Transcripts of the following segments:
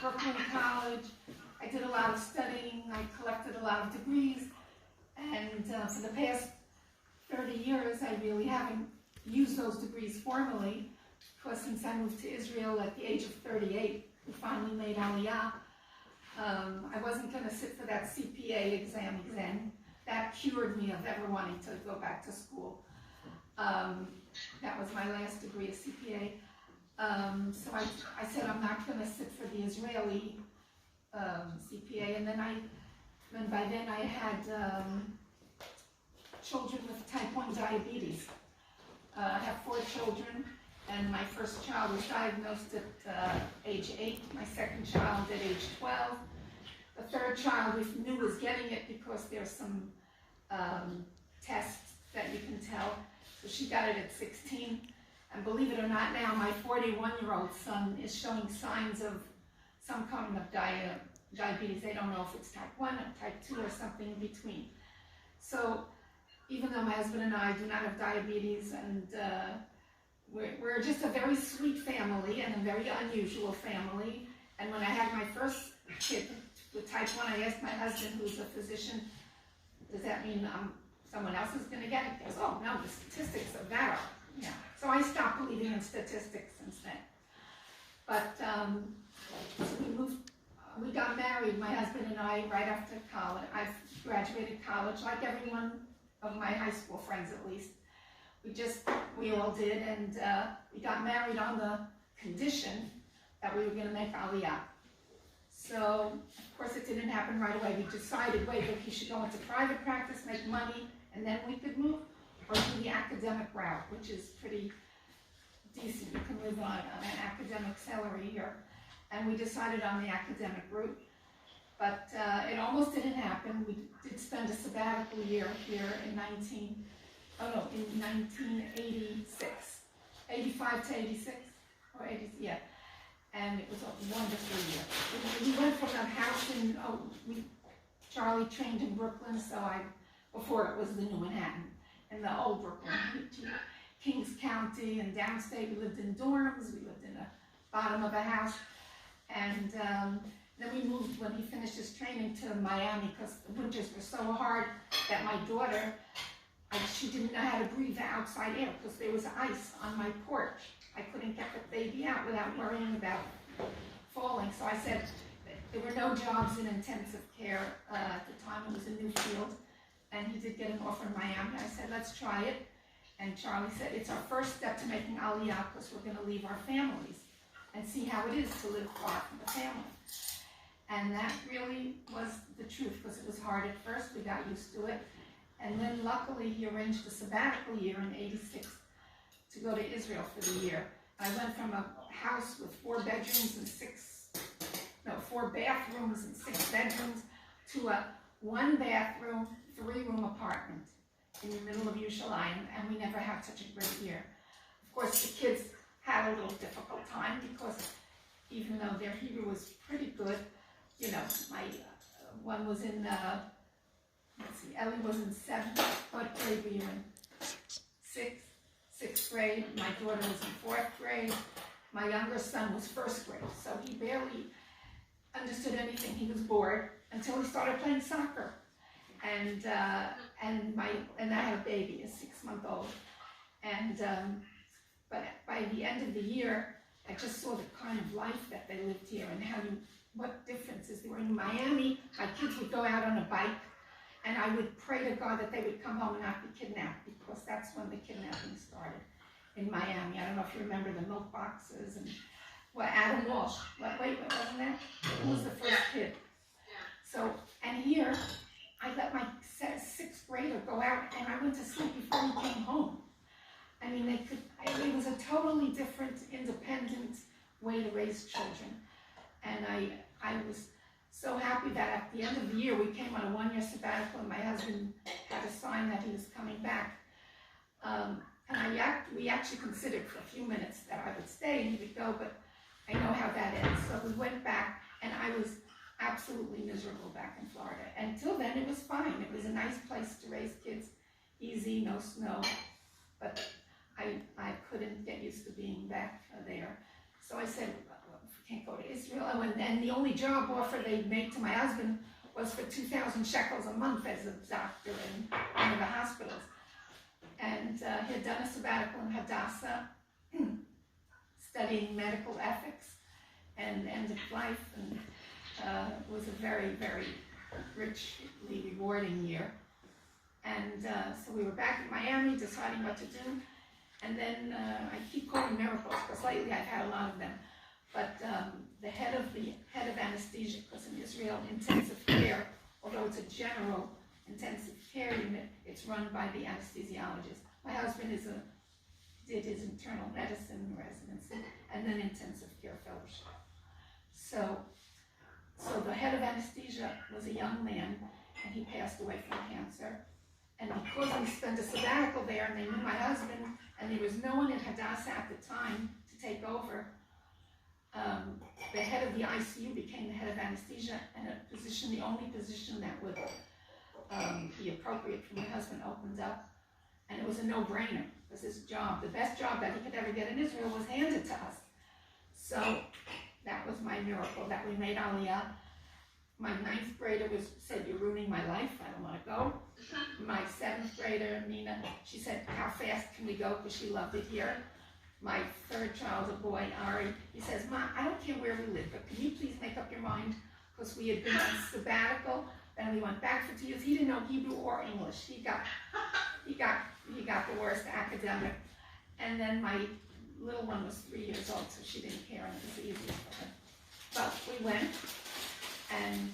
Brooklyn College. I did a lot of studying. I collected a lot of degrees. And for the past 30 years, I really haven't used those degrees formally, because since I moved to Israel at the age of 38, we finally made Aliyah. I wasn't going to sit for that CPA exam again. That cured me of ever wanting to go back to school. That was my last degree, a CPA. So I said I'm not going to sit for the Israeli CPA, and then by then I had children with type 1 diabetes. I have 4 children, and my first child was diagnosed at age 8, my second child at age 12. The third child we knew was getting it because there's some tests that you can tell. So she got it at 16. And believe it or not, now my 41-year-old son is showing signs of some kind of diabetes. They don't know if it's type 1 or type 2 or something in between. So even though my husband and I do not have diabetes, and we're just a very sweet family and a very unusual family. And when I had my first kid with type 1, I asked my husband, who's a physician, does that mean someone else is going to get it? He goes, oh no, the statistics of that are, yeah. So I stopped believing in statistics since then. But so we got married, my husband and I, right after college. I graduated college, like everyone of my high school friends at least. We all did, and we got married on the condition that we were going to make Aliyah. So, of course, it didn't happen right away. We decided, wait, look, you should go into private practice, make money, and then we could move, or do the academic route, which is pretty decent. You can live on an academic salary here. And we decided on the academic route. But it almost didn't happen. We did spend a sabbatical year here in 1986. 85 to 86, or 80, yeah. And it was a wonderful year. We went from a house in, Charlie trained in Brooklyn, so before it was the New Manhattan, in the old Brooklyn, Kings County, and downstate. We lived in dorms, we lived in the bottom of a house. And then we moved, when he finished his training, to Miami, because the winters were so hard that my daughter, she didn't know how to breathe the outside air because there was ice on my porch. I couldn't get the baby out without worrying about falling. So I said, there were no jobs in intensive care at the time. It was a new field. And he did get an offer in Miami. I said, let's try it. And Charlie said, it's our first step to making Aliyah, because we're going to leave our families and see how it is to live far from the family. And that really was the truth, because it was hard at first. We got used to it. And then luckily he arranged a sabbatical year in 86 to go to Israel for the year. I went from a house with 4 bathrooms and 6 bedrooms to a 1-bathroom, 3-room apartment in the middle of Yerushalayim, and we never had such a great year. Of course, the kids had a little difficult time because even though their Hebrew was pretty good, you know, my one was in, Ellie was in 7th, what grade were you in? 6th grade. My daughter was in 4th grade. My younger son was 1st grade, so he barely understood anything. He was bored until he started playing soccer. And I had a baby, a 6-month-old. And but by the end of the year, I just saw the kind of life that they lived here and what differences there were. In Miami, my kids would go out on a bike, and I would pray to God that they would come home and not be kidnapped, because that's when the kidnapping started in Miami. I don't know if you remember the milk boxes and Adam Walsh. Wait, wasn't that? Who was the first kid? So, and here, I let my 6th grader go out, and I went to sleep before he came home. I mean, it was a totally different, independent way to raise children. And I was so happy that at the end of the year, we came on a 1-year sabbatical, and my husband had a sign that he was coming back. And we actually considered for a few minutes that I would stay and he would go, but I know how that ends. So we went back, and I was absolutely miserable back in Florida. Until then, it was fine. It was a nice place to raise kids, easy, no snow. But I couldn't get used to being back there. So I said, can't go to Israel. And the only job offer they made to my husband was for 2,000 shekels a month as a doctor in one of the hospitals. And he had done a sabbatical in Hadassah, studying medical ethics and end of life, and it was a very, very richly rewarding year. And so we were back in Miami deciding what to do. And then I keep calling miracles because lately I've had a lot of them. But the head of anesthesia, because in Israel intensive care, although it's a general intensive care unit, it's run by the anesthesiologist. My husband did his internal medicine residency and then intensive care fellowship. So the head of anesthesia was a young man, and he passed away from cancer. And because we spent a sabbatical there, and they knew my husband, and there was no one in Hadassah at the time to take over, the head of the ICU became the head of anesthesia, and a position, the only position that would be appropriate for my husband, opened up. And it was a no-brainer, because his job, the best job that he could ever get in Israel, was handed to us. So that was my miracle, that we made Aliyah. My 9th grader said, "You're ruining my life, I don't want to go." My 7th grader, Nina, she said, "How fast can we go?" because she loved it here. My 3rd child, a boy, Ari, he says, "Ma, I don't care where we live, but can you please make up your mind?" Because we had been on sabbatical, then we went back for 2 years. He didn't know Hebrew or English. He got the worst academic. And then my little one was 3 years old, so she didn't care, and it was easy for her. But we went, and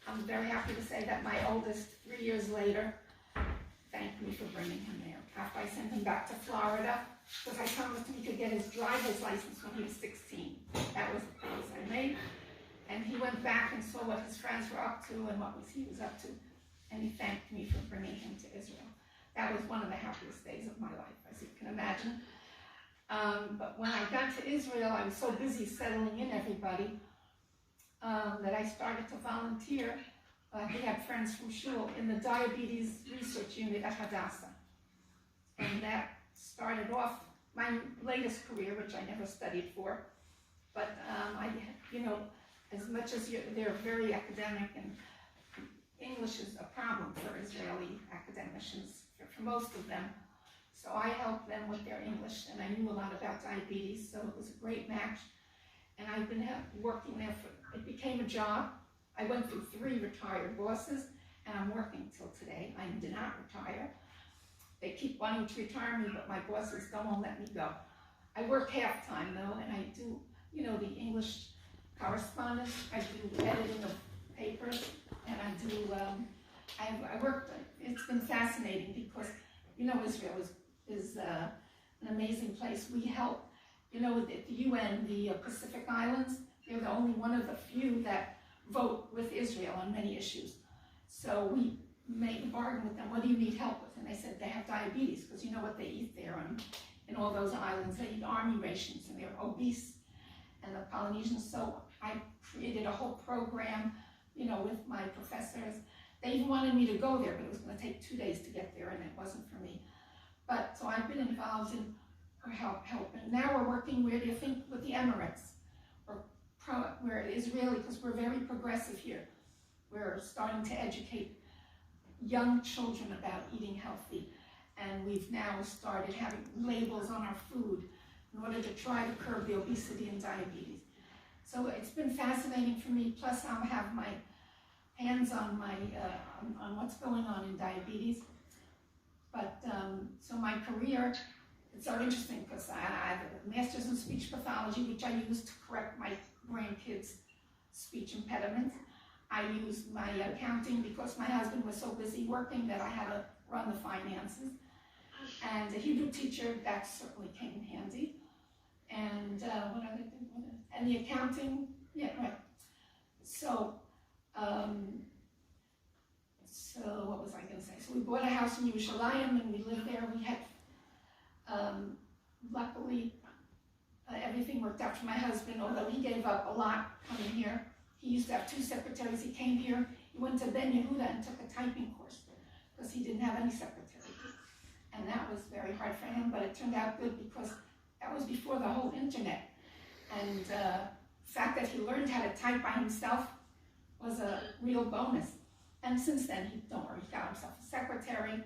I'm very happy to say that my oldest, 3 years later, thanked me for bringing him there. After I sent him back to Florida, because I promised him he could get his driver's license when he was 16. That was the promise I made. And he went back and saw what his friends were up to and what he was up to, and he thanked me for bringing him to Israel. That was one of the happiest days of my life, as you can imagine. But when I got to Israel, I was so busy settling in everybody that I started to volunteer. We had friends from Shul in the diabetes research unit at Hadassah. And that started off my latest career, which I never studied for. But as much as they're very academic, and English is a problem for Israeli academicians, for most of them. So I helped them with their English, and I knew a lot about diabetes, so it was a great match. And I've been working there it became a job. I went through 3 retired bosses, and I'm working till today. I did not retire. They keep wanting to retire me, but my bosses don't let me go. I work half-time though, and I do, the English correspondence, I do editing of papers, and I do, I work, it's been fascinating because, Israel is an amazing place. We help, at the UN, the Pacific Islands, they're the only one of the few that vote with Israel on many issues. So we made a bargain with them. What do you need help with? And they said they have diabetes, because you know what they eat there in all those islands. They eat army rations, and they're obese, and the Polynesians. So I created a whole program, with my professors. They even wanted me to go there, but it was going to take 2 days to get there, and it wasn't for me. But so I've been involved in help. And now we're working, where do you think, with the Emirates? We're Israeli, because we're very progressive here. We're starting to educate young children about eating healthy. And we've now started having labels on our food in order to try to curb the obesity and diabetes. So it's been fascinating for me. Plus, I'll have my hands on on what's going on in diabetes. But so my career, it's so interesting because I have a master's in speech pathology, which I use to correct my grandkids' speech impediments. I used my accounting because my husband was so busy working that I had to run the finances. And a Hebrew teacher, that certainly came in handy. And what other thing? And the accounting, yeah, right. So, what was I going to say? So we bought a house in Yerushalayim, and we lived there. We had, luckily, everything worked out for my husband, although he gave up a lot coming here. He used to have 2 secretaries. He came here, he went to Ben Yehuda and took a typing course because he didn't have any secretaries. And that was very hard for him, but it turned out good because that was before the whole internet. And the fact that he learned how to type by himself was a real bonus. And since then, don't worry, he got himself a secretary,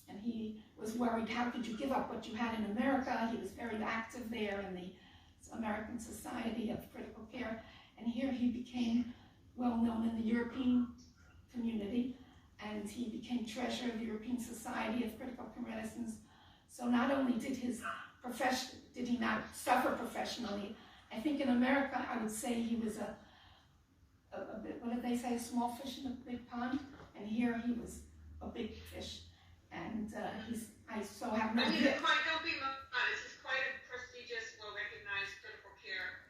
and he was worried, how could you give up what you had in America? He was very active there in the American Society of Critical Care, and here he became well known in the European community, and he became treasurer of the European Society of Critical Care Medicines. So not only did did he not suffer professionally, I think in America I would say he was a bit, what did they say, a small fish in a big pond, and here he was a big fish, and I so have no. I mean, don't be modest. He's quite a prestigious, well-recognized critical care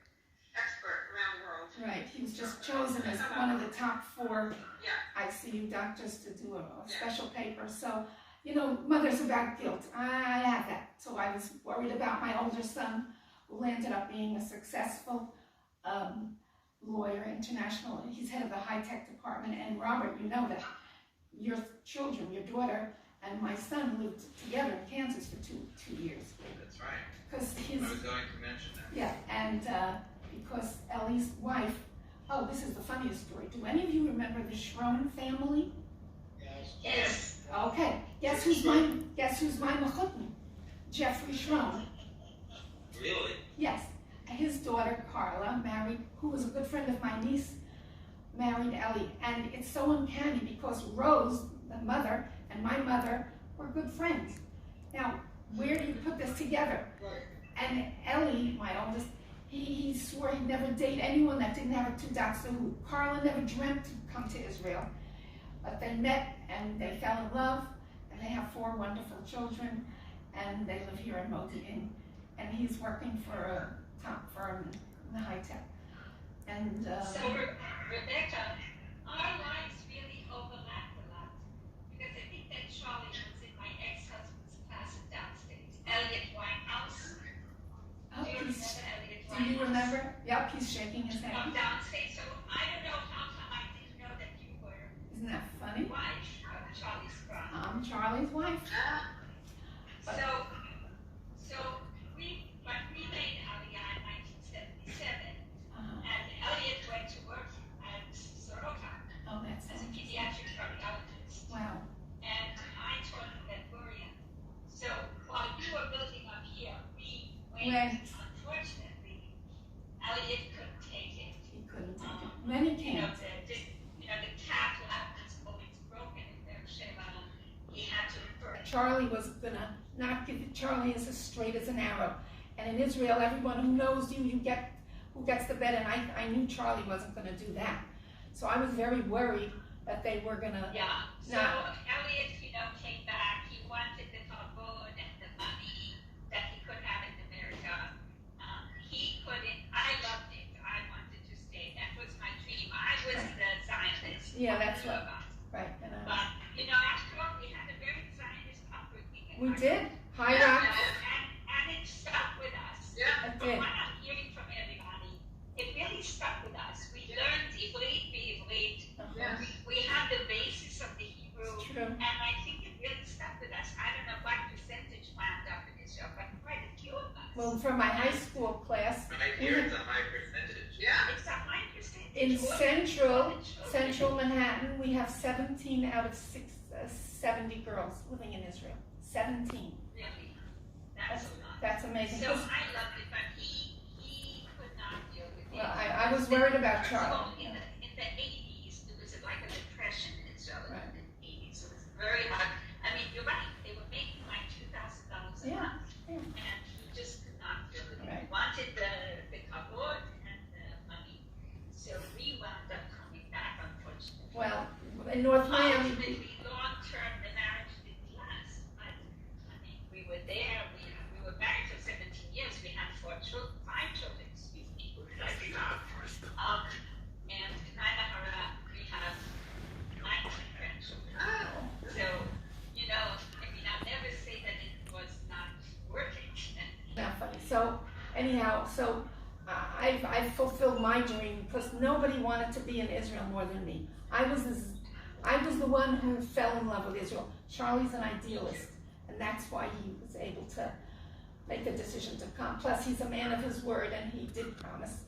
expert around the world. Right, he was just chosen as one of the top 4 Yeah. ICU doctors to do a special paper. So, you know, mothers about guilt. I have that. So I was worried about my older son, who ended up being a successful lawyer, international. He's head of the high-tech department. And Robert, you know that your children, your daughter, and my son lived together in Kansas for two years. That's right. Because I was going to mention that. Yeah, and because Ellie's wife, oh, this is the funniest story. Do any of you remember the Schroen family? Yes. Okay, guess who's my mechutni? Jeffrey Schroen. Really? Yes, his daughter Carla married, who was a good friend of my niece, married Ellie. And it's so uncanny because Rose, the mother, and my mother were good friends. Now, where do you put this together? And Ellie, my oldest, he swore he'd never date anyone that didn't have a two dots. So Carla never dreamt to come to Israel. But they met and they fell in love, and they have 4 wonderful children, and they live here in Modi'in. And he's working for a top firm in the high tech. And so Rebecca, our lives really overlapped a lot, because I think that Charlie was in my ex-husband's class at downstairs. Elliot Winehouse. Do you remember? Yep, he's shaking his head. From downstairs. So I don't know how come I didn't know that you were. Isn't that funny? Wife of Charlie's brother. I'm Charlie's wife. So we made Aliyah in 1977, and Elliot went to work at Soroka as a pediatric cardiologist. Wow. And I taught him at Berea. So while you were building up here, we went. Unfortunately, Elliot couldn't take it. He couldn't take it. Many can't. The cat lab was always broken in Beersheba. He had to refer. Charlie was gonna not give it. Charlie is as straight as an arrow. And in Israel, everyone who knows you, who gets the bed, and I knew Charlie wasn't gonna do that. So I was very worried that they were gonna. Yeah. So Elliot, came back. He wanted the kavod and the money that he could have in America. He couldn't. I loved it. I wanted to stay. That was my dream. I was the Zionist. Yeah, that's right. Right. But after all, we had a very Zionist upbringing. We did. High Yeah, rock. and it stuck with us. Yeah. It From did. what I'm hearing from everybody, it really stuck with us. We learned Ivrit. Yeah. We have the basis of the Hebrew, It's true. and I think it really stuck with us. I don't know what percentage wound up in Israel, but quite a few of us. Well, from my high school class, Right here, it's a high percentage. Yeah. It's a high percentage. in Women, central Manhattan, we have 17 out of 70 girls living in Israel. 17. Really, that's a lot. That's amazing. So I loved it, but he could not deal with it. Well, I was worried about So Charlie. in the 80s, there was like a depression in Israel Right. in the 80s. So it was very hard. I mean, you're right. They were making like $2,000 a Yeah, month, yeah. and he just could not do it. Right. He wanted the kavod and the money. So we wound up coming back, unfortunately. Well, in North Miami, Ultimately, long term, the marriage didn't last. But I mean, we were there. We were married for 17 years. We had 5 children. Excuse me. And in Nainahara, we have 19 grandchildren. So, I mean, I'll never say that it was not working. not funny. So anyhow, I've fulfilled my dream because nobody wanted to be in Israel more than me. I was the one who fell in love with Israel. Charlie's an idealist, and that's why he was able to make the decision to come. Plus, he's a man of his word, and he did promise.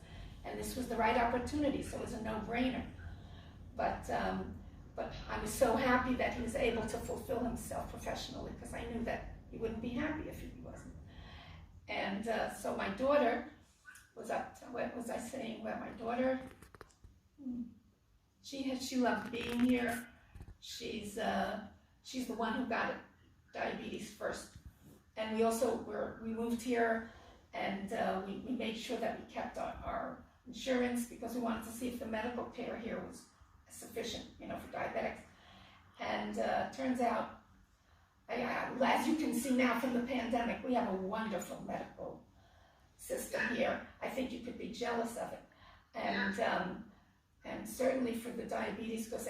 and this was the right opportunity, so it was a no-brainer. But I was so happy that he was able to fulfill himself professionally, because I knew that he wouldn't be happy if he wasn't. And so my daughter was up to, what was I saying about my daughter? She loved being here. She's the one who got diabetes first. And we moved here, and we made sure that we kept our insurance, because we wanted to see if the medical care here was sufficient, for diabetics. And turns out, as you can see now from the pandemic, we have a wonderful medical system here. I think you could be jealous of it. And certainly for the diabetes, because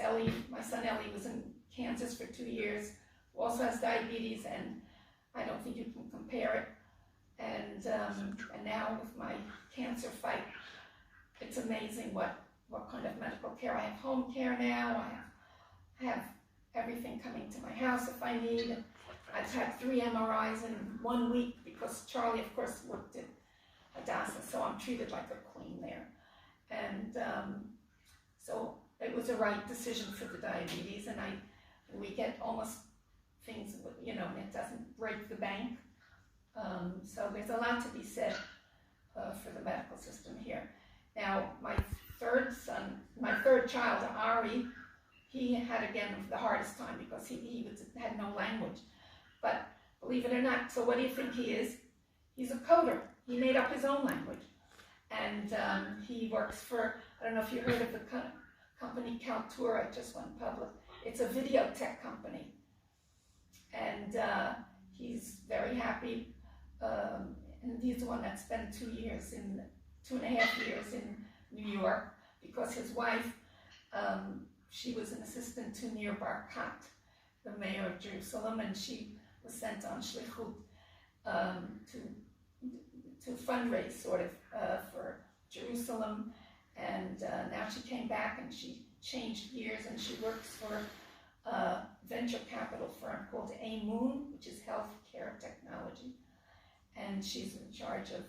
my son Ellie was in Kansas for 2 years, also has diabetes, and I don't think you can compare it. And now with my cancer fight, it's amazing what kind of medical care. I have home care now. I have everything coming to my house if I need. I've had 3 MRIs in 1 week, because Charlie, of course, worked at Hadassah, so I'm treated like a queen there. And so it was a right decision for the diabetes, and we get almost things, and it doesn't break the bank. So there's a lot to be said for the medical system here. Now, my third child, Ari, he had, again, the hardest time, because he had no language. But believe it or not, so what do you think he is? He's a coder. He made up his own language. And he works for, I don't know if you heard of the company Kaltura. It just went public. It's a video tech company. And he's very happy. And he's the one that spent 2.5 years in New York, because his wife, she was an assistant to Nir Barkat, the mayor of Jerusalem, and she was sent on shlichut to fundraise sort of for Jerusalem, and now she came back and she changed gears, and she works for a venture capital firm called Amoon, which is healthcare technology, and she's in charge of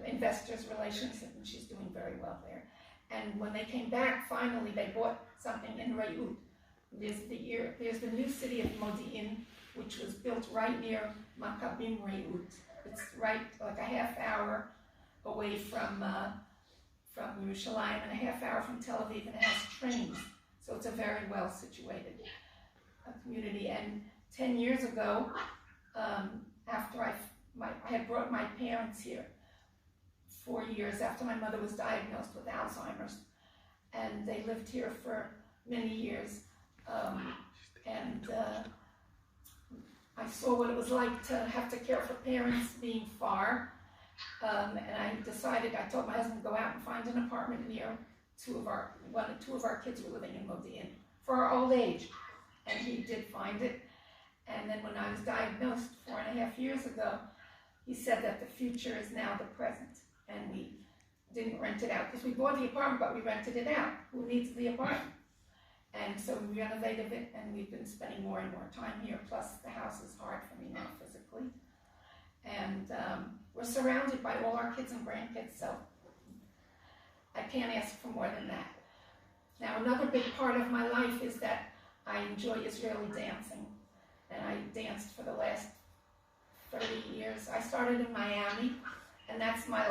investors relations, and she's doing very well there. And when they came back, finally they bought something in Reut. There's the new city of Modi'in, which was built right near Maccabim Reut. It's right like a half hour away from Yerushalayim, and a half hour from Tel Aviv, and it has trains. So it's a very well situated community. And 10 years ago, after I had brought my parents here 4 years after my mother was diagnosed with Alzheimer's, and they lived here for many years. I saw what it was like to have to care for parents being far, and I told my husband to go out and find an apartment near two of our kids were living in Modi'in for our old age, and he did find it. And then when I was diagnosed 4.5 years ago, he said that the future is now the present, and we didn't rent it out, because we bought the apartment, but we rented it out. Who needs the apartment? And so we renovated it, and we've been spending more and more time here, plus the house is hard for me now physically. And we're surrounded by all our kids and grandkids, so I can't ask for more than that. Now, another big part of my life is that I enjoy Israeli dancing, and I danced for the last 30 years. I started in Miami, and that's my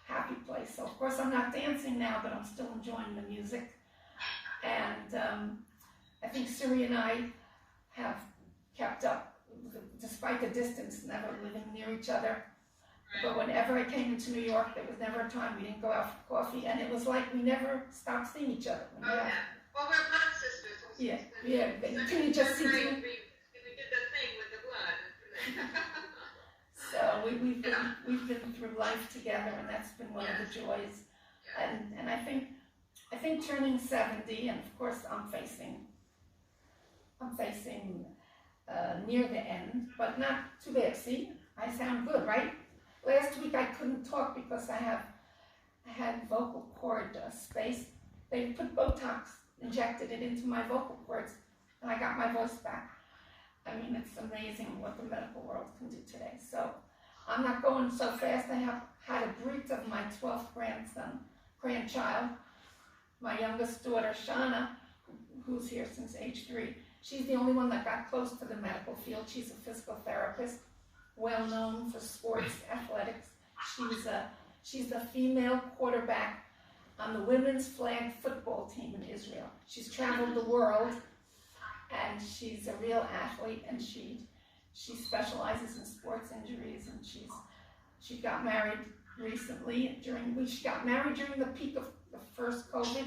happy place. So of course I'm not dancing now, but I'm still enjoying the music. And I think Suri and I have kept up, despite the distance, never living near each other. But whenever I came into New York, there was never a time we didn't go out for coffee, and it was like we never stopped seeing each other. Oh, yeah. Well, we're blood sisters. Yeah, but you can just see. We did the thing with the blood. So we've been through life together, and that's been one of the joys. And I think turning 70, and of course I'm facing near the end, but not too bad. See, I sound good, right? Last week I couldn't talk because I had vocal cord space. They put Botox, injected it into my vocal cords, and I got my voice back. I mean, it's amazing what the medical world can do today. So I'm not going so fast. I have had a brit of my 12th grandchild, my youngest daughter, Shauna, who's here since age 3. She's the only one that got close to the medical field. She's a physical therapist, well known for sports, athletics. She's the female quarterback on the women's flag football team in Israel. She's traveled the world, and she's a real athlete, and she specializes in sports injuries, and she got married recently she got married during the peak of the first COVID,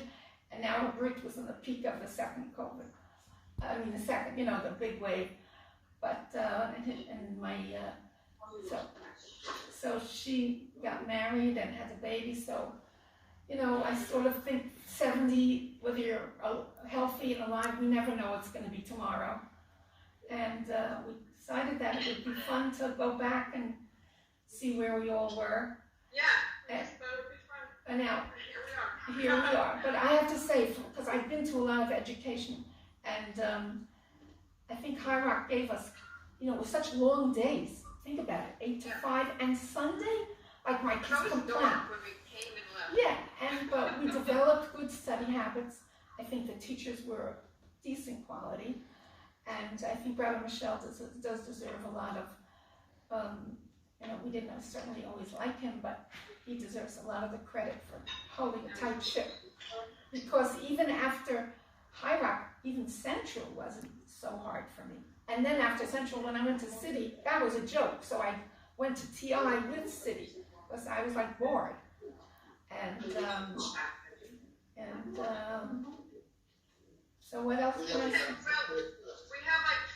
and now her brit was in the peak of the second COVID. I mean, the second, the big wave. But, so she got married and had a baby, so, I sort of think 70, whether you're healthy and alive, we never know what's going to be tomorrow. And we decided that it would be fun to go back and see where we all were. Yeah, And, so it'll be fun. and now, Here we are. here we are. But I have to say, because I've been to a lot of education, and I think High Rock gave us, with such long days. Think about it, 8 to 5, and Sunday, like my kids That was complain. dark when we came and left. Yeah, but we developed good study habits. I think the teachers were decent quality, and I think Brother Michelle does deserve a lot of, we didn't certainly always like him, but he deserves a lot of the credit for holding a tight ship. Because even after High Rock, even Central wasn't so hard for me. And then after Central, when I went to City, that was a joke. So I went to TI with City, because I was like bored. And so what else can I say? Well, we have like